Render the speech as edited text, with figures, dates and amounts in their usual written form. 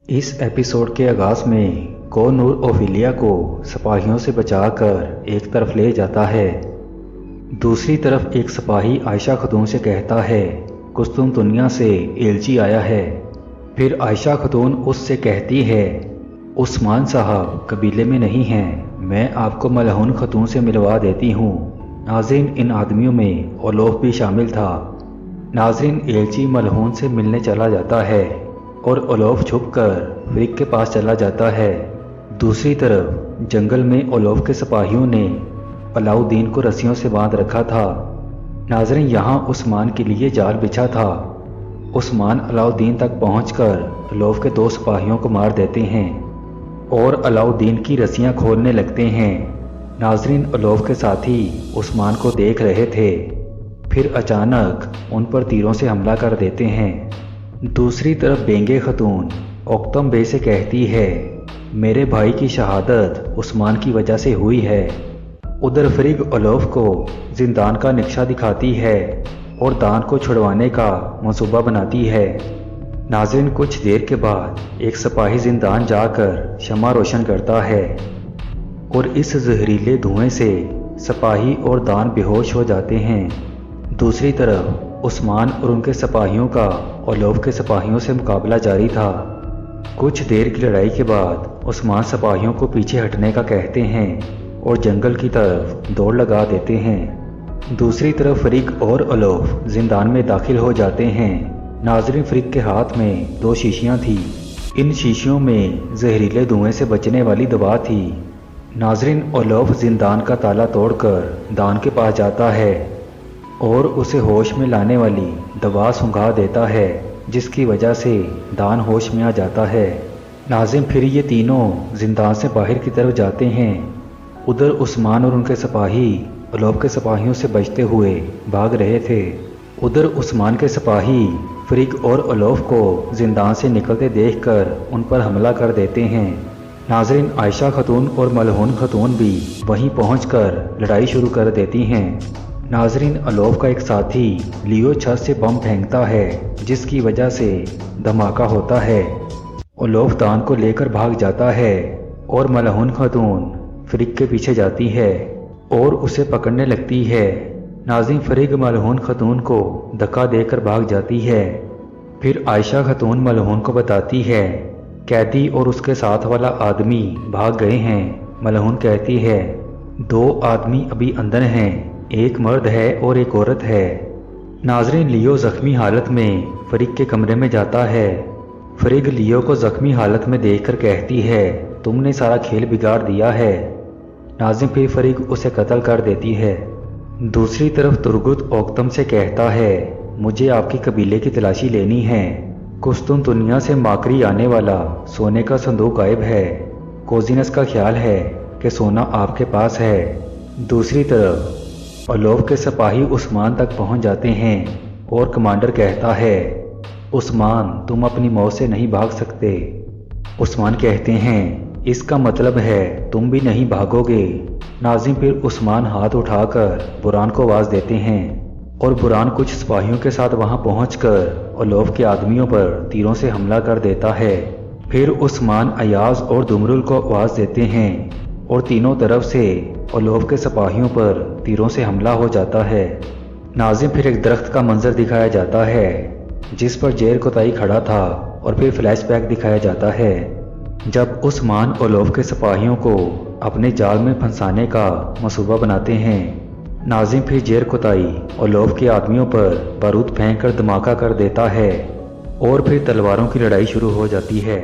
इस एपिसोड के आगाज में कोनूर ओफिलिया को सिपाहियों से बचाकर एक तरफ ले जाता है। दूसरी तरफ एक सिपाही आयशा खतून से कहता है कुस्तुनतुनिया से एलची आया है। फिर आयशा खतून उससे कहती है उस्मान साहब कबीले में नहीं हैं, मैं आपको मलहून खतून से मिलवा देती हूँ। नाज़रीन, इन आदमियों में ओलोफ भी शामिल था। नाज़रीन, एलची मलहून से मिलने चला जाता है और ओलोफ छुपकर फ्रिक के पास चला जाता है। दूसरी तरफ जंगल में ओलोफ के सिपाहियों ने अलाउद्दीन को रस्सियों से बांध रखा था। नाज़रीन, यहाँ उस्मान के लिए जाल बिछा था। उस्मान अलाउद्दीन तक पहुंचकर ओलोफ के 2 सिपाहियों को मार देते हैं और अलाउद्दीन की रस्सियां खोलने लगते हैं। नाज़रीन, ओलोफ के साथी उस्मान को देख रहे थे, फिर अचानक उन पर तीरों से हमला कर देते हैं। दूसरी तरफ बेंगे खतून ओक्तम बे से कहती है मेरे भाई की शहादत उस्मान की वजह से हुई है। उधर फ्रिग ओलोफ को जिंदान का नक्शा दिखाती है और दान को छुड़वाने का मंसूबा बनाती है। नाज़रीन, कुछ देर के बाद एक सिपाही जिंदान जाकर शमा रोशन करता है और इस जहरीले धुएं से सिपाही और दान बेहोश हो जाते हैं। दूसरी तरफ उस्मान और उनके सिपाहियों का ओलोफ के सिपाहियों से मुकाबला जारी था। कुछ देर की लड़ाई के बाद उस्मान सिपाहियों को पीछे हटने का कहते हैं और जंगल की तरफ दौड़ लगा देते हैं। दूसरी तरफ फ्रिक और ओलोफ जिंदान में दाखिल हो जाते हैं। नाज़रीन, फ्रिक के हाथ में 2 शीशियां थी। इन शीशियों में जहरीले धुएं से बचने वाली दवा थी। नाज़रीन, ओलोफ जिंदान का ताला तोड़कर दान के पास जाता है और उसे होश में लाने वाली दवा सूंघा देता है, जिसकी वजह से दान होश में आ जाता है। नाज़रीन, फिर ये तीनों जिंदान से बाहर की तरफ जाते हैं। उधर उस्मान और उनके सिपाही ओलोफ के सिपाहियों से बचते हुए भाग रहे थे। उधर उस्मान के सिपाही फ्रिक और ओलोफ को जिंदान से निकलते देखकर उन पर हमला कर देते हैं। नाज़रीन, आयशा खतून और मलहून खतून भी वहीं पहुंचकर लड़ाई शुरू कर देती हैं। नाज़रीन, ओलोफ का एक साथी लियो छत से बम फेंकता है, जिसकी वजह से धमाका होता है। ओलोफ दान को लेकर भाग जाता है और मलहून खतून फ्रिक के पीछे जाती है और उसे पकड़ने लगती है। नाज़रीन, फ्रिक मलहून खतून को धक्का देकर भाग जाती है। फिर आयशा खतून मलहून को बताती है कैदी और उसके साथ वाला आदमी भाग गए हैं। मलहून कहती है 2 आदमी अभी अंदर हैं, एक मर्द है और एक औरत है। नाज़रीन, लियो जख्मी हालत में फ्रिक के कमरे में जाता है। फ्रिक लियो को जख्मी हालत में देखकर कहती है तुमने सारा खेल बिगाड़ दिया है। नाज़रीन, फिर फ्रिक उसे कत्ल कर देती है। दूसरी तरफ तुर्गुत ओक्तम से कहता है मुझे आपकी कबीले की तलाशी लेनी है। कुस्तुनतुनिया से माकरी आने वाला सोने का संदूक गायब है। कोजिनस का ख्याल है कि सोना आपके पास है। दूसरी तरफ ओलोफ के सिपाही उस्मान तक पहुंच जाते हैं और कमांडर कहता है उस्मान, तुम अपनी मौत से नहीं भाग सकते। उस्मान कहते हैं इसका मतलब है तुम भी नहीं भागोगे। नाज़रीन, फिर उस्मान हाथ उठाकर बुरान को आवाज़ देते हैं और बुरान कुछ सिपाहियों के साथ वहां पहुंचकर ओलोफ के आदमियों पर तीरों से हमला कर देता है। फिर उस्मान अयाज और दुमरुल को आवाज़ देते हैं और तीनों तरफ से ओलोफ के सिपाहियों पर तीरों से हमला हो जाता है। नाज़रीन, फिर एक दरख्त का मंजर दिखाया जाता है जिस पर जेर कोताई खड़ा था और फिर फ्लैशबैक दिखाया जाता है जब उस्मान ओलोफ के सिपाहियों को अपने जाल में फंसाने का मंसूबा बनाते हैं। नाज़रीन, फिर जेर कोताई ओलोफ के आदमियों पर बारूद फेंक कर धमाका कर देता है और फिर तलवारों की लड़ाई शुरू हो जाती है।